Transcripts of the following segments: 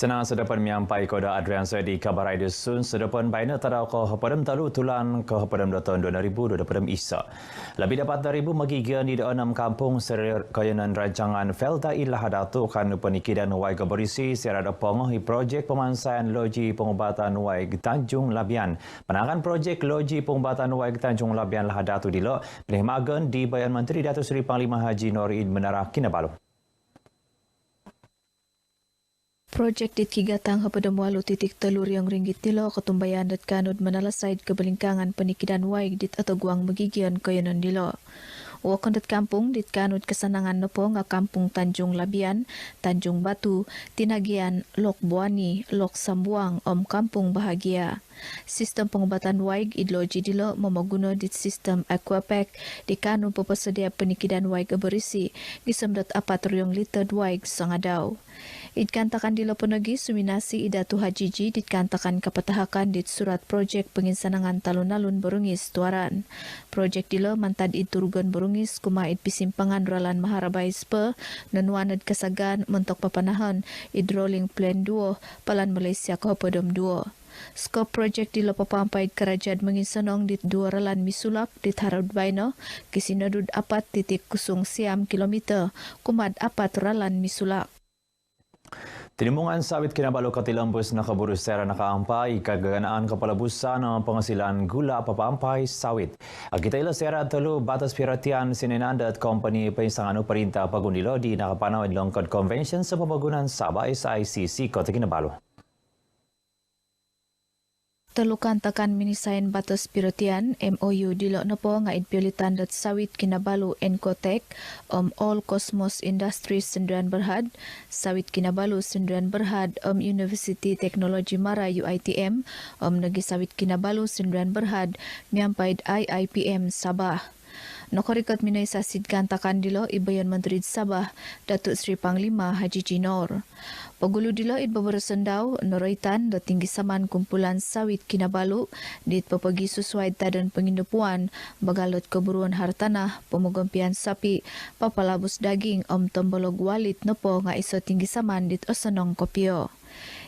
Senang sedepan miampai koda Adrian Soedi kabar radio sun sedepan baina tada ko hapadam talu tulan ko hapadam tahun 2020 isa. Lebih dapat 1000 magigian di 6 kampung serir kayanan rancangan Felda Ilah Datu kan penikidan wai berisi serada pengohi projek pemansaian loji pengobatan wai Tanjung Labian. Penangan projek loji pengobatan wai Tanjung Labian Lah Datu dilo pilih magan di Bayan Menteri Datuk Seri Panglima Haji Norid Menara Kinabalu. Projek dit kigatang hapadam 8.3 yang ringgit dilo ketumbayan dat kanud menalasaid kebelingkangan penikidan waig dit atau guang magigian kayanan dilo. Wakon dat kampung dit kanud kesenangan nopo nga kampung Tanjung Labian, Tanjung Batu, Tinagian, Lok Buani, Lok Sambuang, kampung bahagia. Sistem pengobatan waig idloji dilo memaguna dit sistem aquapack di kanu pepesedia penikidan waig berisi gisemdat 4 liter waig sangadaw. Idkantakan dilo penagi suminasi idatu hajiji ditkantakan kapatahakan dit surat projek penginsanangan talun-alun berungis tuaran. Projek dilo mantad iturugan berungis kuma pisimpangan ralan maharabai spe nenuanad kasagan mentok papanahan idrolling plan 2 palan Malaysia Kohodom 2. Skop projek dilo papampaid kerajaan menginsanong dit 2 ralan misulak dit harud baino kisinadud 4.0 siam kilometer kumad 4 ralan misulak. Tinimungan sawit Kinabalu Katilambus nakaburu sera nakaampai kagaganaan kepala busa ng penghasilan gula papaampai sawit. Kita ila sera telu batas piratian sininandat company pengisangan perintah pagundilo di nakapanaw Longkod Convention sa pamagunan Sabah SICC Kota Kinabalu. Telukan takan minisain batas piratian MOU dilo na po nga idpilitan dat sawit Kinabalu Encotech All Cosmos Industries Sendirian Berhad, sawit Kinabalu Sendirian Berhad University Technology Mara UITM nagi sawit Kinabalu Sendirian Berhad miampaid IIPM Sabah. Nakorikat minay sa sidkantakan dilo Ibayan Menteri Sabah Datuk Seri Panglima Haji Jinor. Pagulo dilo idbabarasan daw noraitan do tinggi saman kumpulan sawit Kinabalu dit papagi susuai tadan pengindupuan bagalot keburuan hartanah pemugampian sapi papalabus daging tombolog walit no po nga iso tinggi saman dit osanong kopyo.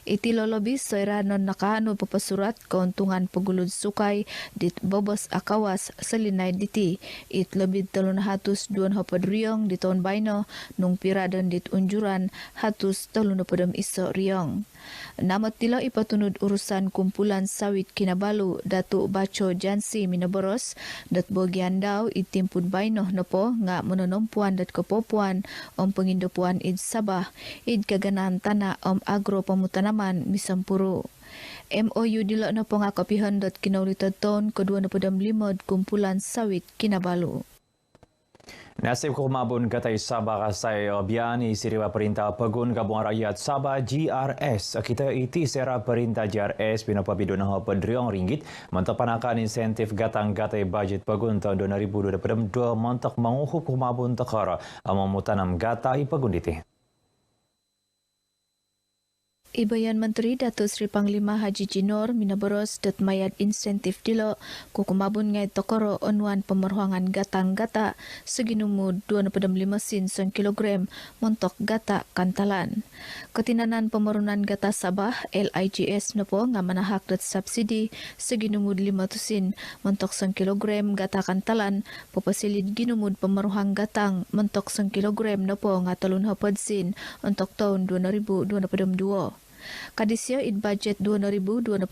Iti lolobis sa iranon nakaano papasurat kauntungan pagulod sukay dit bobos akawas sa linay diti it labid talon hatus duan hapadriyong diton baino nung piradan dit unjuran hatus talon napadam iso riyong. Namat tila ipatunod urusan kumpulan sawit Kinabalu Datuk Bacho Jansi Minaboros dat bogyan daw itimpud baino na po nga mononompuan dat kapopuan pengindupuan id Sabah id kaganan tana agro pamutanaman misampuro. MOU dilo na po nga kapihan dat kinaulitad ton kedua na padam limod kumpulan sawit Kinabalu. Nasib ko kumabon katay Sabah kasay biyani siriwa perintah pagun gabungan rakyat Sabah GRS. Kita iti sera perintah GRS pinapabido ng Rp2 mentok panakan insentif gatang-gatay budget pagun tahun 2022 mentok manguhup kumabon takara mamutanam gata ipagun diti. Ibayan Menteri Datuk Seri Panglima Haji Jinor minaboros dat mayad insentif dilo kukumabon ngay tokoro onwan pemerhuangan gatang-gata seginumud 2.5 sen 1 kilogram montok gata kantalan. Ketinanan pemerunan gata Sabah LIGS na po nga manahak dat subsidi seginumud 5 sen montok 1 kilogram gata kantalan papasilid ginumud pemerhuang gatang montok 1 kilogram na po nga 3 sen untuk tahun 2022. Kadisya id budget 2022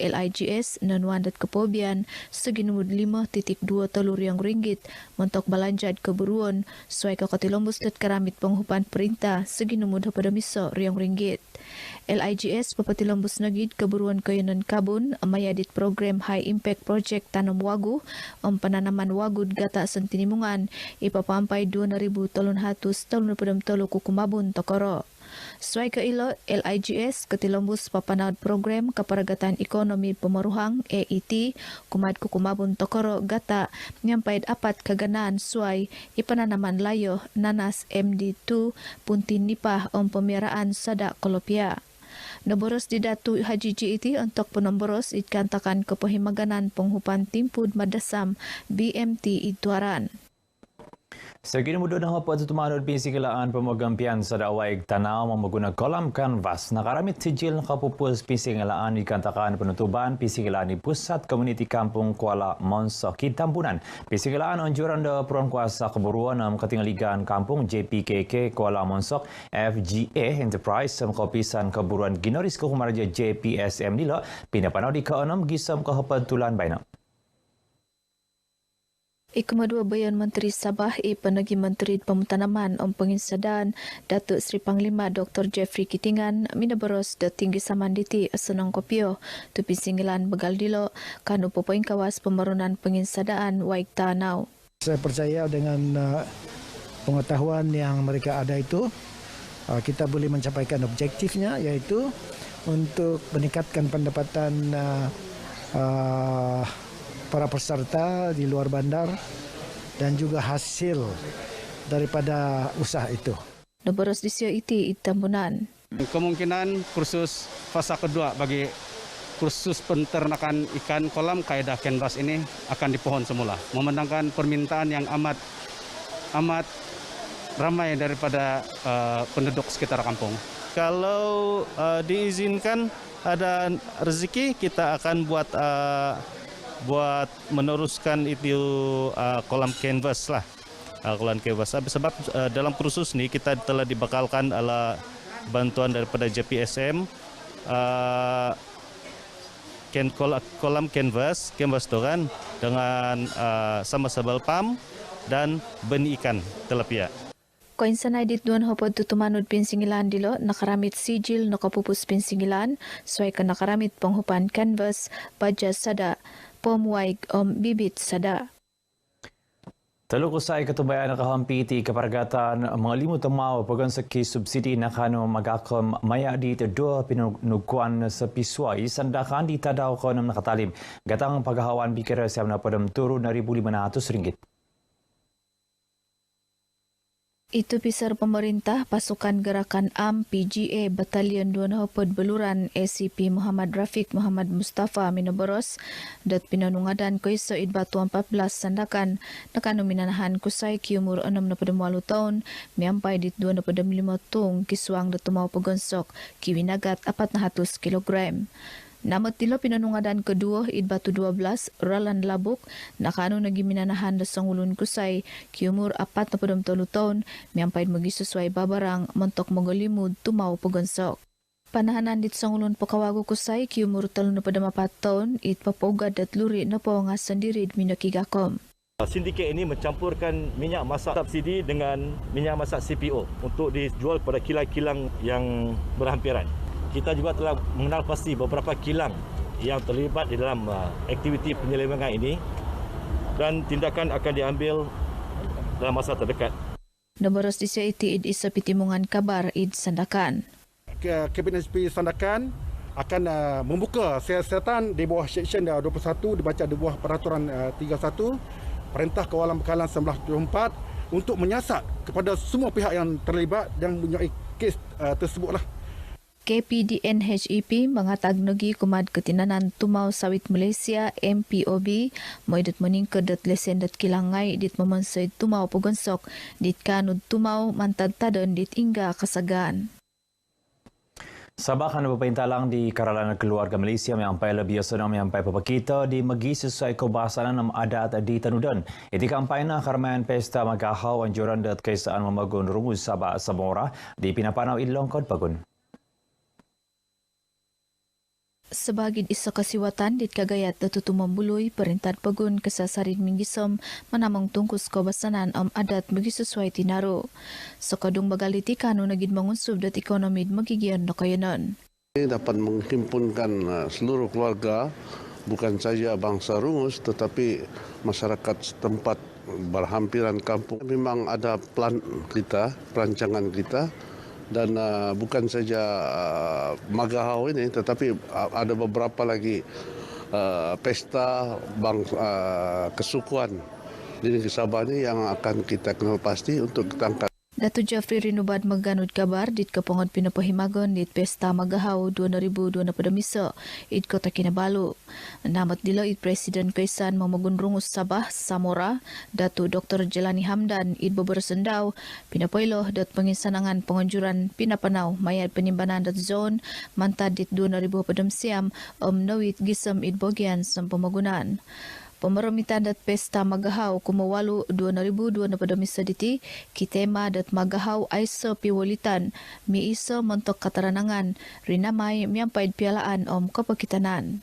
LIGS nanuandat kepobian seginumud 5.2 taluriang ringgit mentok balanjad keburuan suai kakatilombus dat karamit penghupan perintah seginumud hapadamiso riang ringgit. LIGS papatilombus nagid keburuan kayanan kabun amayadit program High Impact Project Tanam Wagu penanaman wagud gata sentinimungan ipapampai 2,300 talun kukumabun tokoro. Suai ke ilo LIGS ketilombus papanawad program kaparagatan ekonomi pemeruhang AET kumad kukumabun tokoro gata nyampaid apat kaganaan suai ipananaman layo nanas MD2 puntin nipah pemiraan sada kolopia. Naboros di Datu Haji iti untuk penomboros itkantakan kepahimaganan penghupan timpud madasam BMT ituaran. Segini mudah dah apa tu manut pinsi kelaan pemegang pian sadawai tanau menggunakan kolam kanvas. Nakaramit sijil kapupus pinsi kelaan dikatakan penutupan pinsi kelaan di pusat komuniti kampung Kuala Monsok Kitampunan. Pinsi kelaan anjuran da peruan kuasa keburuan ketinggaligan kampung JPKK Kuala Monsok FGA Enterprise kopisan keburuan Ginoris Kehumaraja JPSM nila pindah panau di ke-6 gisam kehepetulan bainam. Ikuma-2 bayan Menteri Sabah Penagi Menteri Pemutanaman Penginsadan Datuk Seri Panglima Dr. Jeffrey Kitingan minabaros da tinggi samanditi Senang Kopio tu pisinggilan begal dilo kanu popoing kawas pembarunan penginsadaan waik tanau. Saya percaya dengan pengetahuan yang mereka ada itu kita boleh mencapaikan objektifnya, iaitu untuk meningkatkan pendapatan para peserta di luar bandar dan juga hasil daripada usaha itu. Nabaros di sio iti Itambunan. Kemungkinan kursus fasa kedua bagi kursus penternakan ikan kolam kaedah canvas ini akan dipohon semula, memandangkan permintaan yang amat ramai daripada penduduk sekitar kampung. Kalau diizinkan ada rezeki, kita akan buat meneruskan itu kolam canvas lah, kolam canvas. Sebab dalam kursus ni kita telah dibakalkan ala bantuan daripada JPSM, kolam canvas tu kan dengan sama sabal pam dan benih ikan tilapia. Koin sanay dit duan hopod tutumanod pinsingilan dilo nakaramit sijil nakapupus pinsingilan suai ka nakaramit panghupan canvas baja sada pomwaig bibit sada. Teluk usai ketumbayan nakahampiti keparagatan mengelimu temau pegang seki subsidi nakano magakam maya di dua pinukuan sepisuai sandakan di tadau konam nakatalib. Gatang pagahawan pikir siap napadam turun RM1,500. Itu pisar pemerintah pasukan gerakan AM PGA Batalion 2 Hopod Beluran ACP Muhammad Rafiq Muhammad Mustafa minabaros dat pinanungadan ko iso idbatu 14 sandakan nakano minanahan kusay kiumur 68 taon miampay dit 25 tung kiswang datumao pagonsok kiwinagat 400 kilogram. Namat tilo pinanungadan kedua idbatu 12 Ralan Labuk nakano nagiminanahan da sangulun kusay kiumur 43 taon miampay magisusway babarang montok mogolimud tumaw pagonsok. Panahanan dit sangulun pakawago kusay kiumur 34 taon itpapogad at luri na po nga sandirid minakigakom. Sindiket ini mencampurkan minyak masak subsidi dengan minyak masak CPO untuk dijual kepada kilang-kilang yang berhampiran. Kita juga telah mengenal pasti beberapa kilang yang terlibat di dalam aktiviti penyelewengan ini dan tindakan akan diambil dalam masa terdekat. Nabaros di siya iti isa pitimungan kabar id sandakan. Kabinet SP Sandakan akan membuka siasatan di bawah Seksyen 21 dibaca di bawah Peraturan 31 Perintah Kawalan Bekalan 1974 untuk menyiasat kepada semua pihak yang terlibat dan mempunyai kes tersebutlah. KPDN HEP mengatag nagi kumad ketinanan tumaw sawit Malaysia MPOB moidot meningkad dat lesen dat kilangay dit mamansoy tumaw pagonsok dit kanud tumaw mantad-tadon dit ingga kasagan. Sabah kan berpintalang di Karalan Keluarga Malaysia menyampai lebih biasa menyampai pepakita di megi sesuai kebahasan adat di Tanudan. Itu kampanye karmayan pesta magahau anjuran dat kaisaan memagun rumus Sabah Samora di Pinapanau Ilongkod Pagun. Sebagin isa kasiwatan dit kagayat datutu membuloy perintah pagun kesasarin minggisom manamang tungkus kabasanan adat magisusway tinaro. Sakadung bagaliti kanu nagid mangunsub dat ekonomi magigian na kayanan. Ini dapat menghimpunkan seluruh keluarga, bukan saja bangsa Rungus tetapi masyarakat setempat berhampiran kampung. Memang ada plan kita, perancangan kita. Dan bukan saja magahau ini, tetapi ada beberapa lagi pesta kesukuan di negeri Sabah ini yang akan kita kenal pasti untuk kita angkat. Datu Jafri Rinubad magganod kabar dit kapongod pinapahimagon dit Pesta Magahaw 2020 misa it Kota Kinabalu. Namat dilo it Presiden Kaisan mamagunrungus Sabah Samora Datu Dr. Jelani Hamdan it Bobersendaw pinapoylo dat penginsanangan pengunjuran pinapanaw mayad penimbanan dat zone mantad dit 2020 siam nawit gisam it Bogian sa pamagunan. Pemeremitan dat Pesta Magahaw kumawalu 2002 na padamisa diti kitema dat Magahaw aisa piwalitan mi isa mentok kataranangan rinamay miampaid pialaan kapakitanan.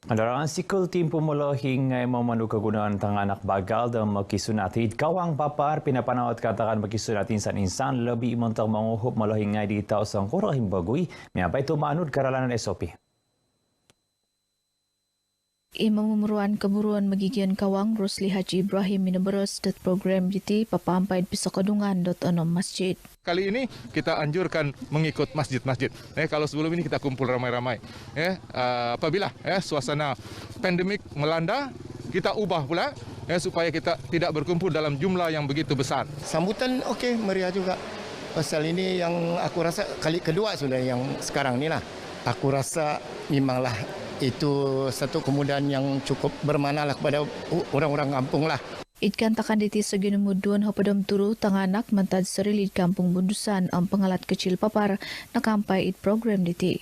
Kendaraan sikul tim pemula hingga memandu kegunaan tangan anak bagal dan makisunati kawang papar pinapanawat katakan makisunati insan-insan lebih mentok menguhup malah hingga di tausang korahim bagui miampai tu manut karalanan SOP. Memeruan keburuan magigian kawang Rosli Haji Ibrahim minaberos dat program jiti papampaid pisakadungan .6 masjid. Kali ini kita anjurkan mengikut masjid-masjid. Kalau sebelum ini kita kumpul ramai-ramai. Apabila suasana pandemik melanda, kita ubah pula supaya kita tidak berkumpul dalam jumlah yang begitu besar. Sambutan okey, meriah juga. Pasal ini yang aku rasa kali kedua sudah yang sekarang ni lah. Aku rasa memanglah itu satu kemudahan yang cukup bermakna lah kepada orang-orang kampung lah. Itkan takan diti seginemuduan hopadam turu tanganak mantad serilid kampung bundusan pengalat kecil papar nakampai it program diti.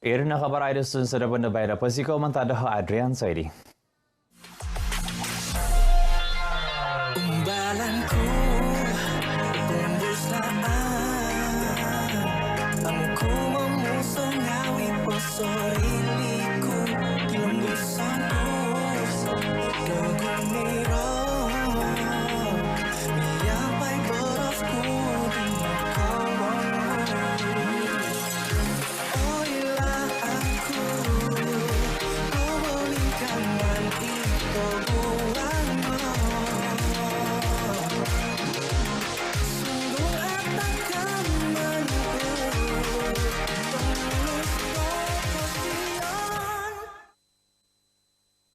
Irna kabar Aidusun sudah benda bayar. Pasiko mantad Adrian Saidi.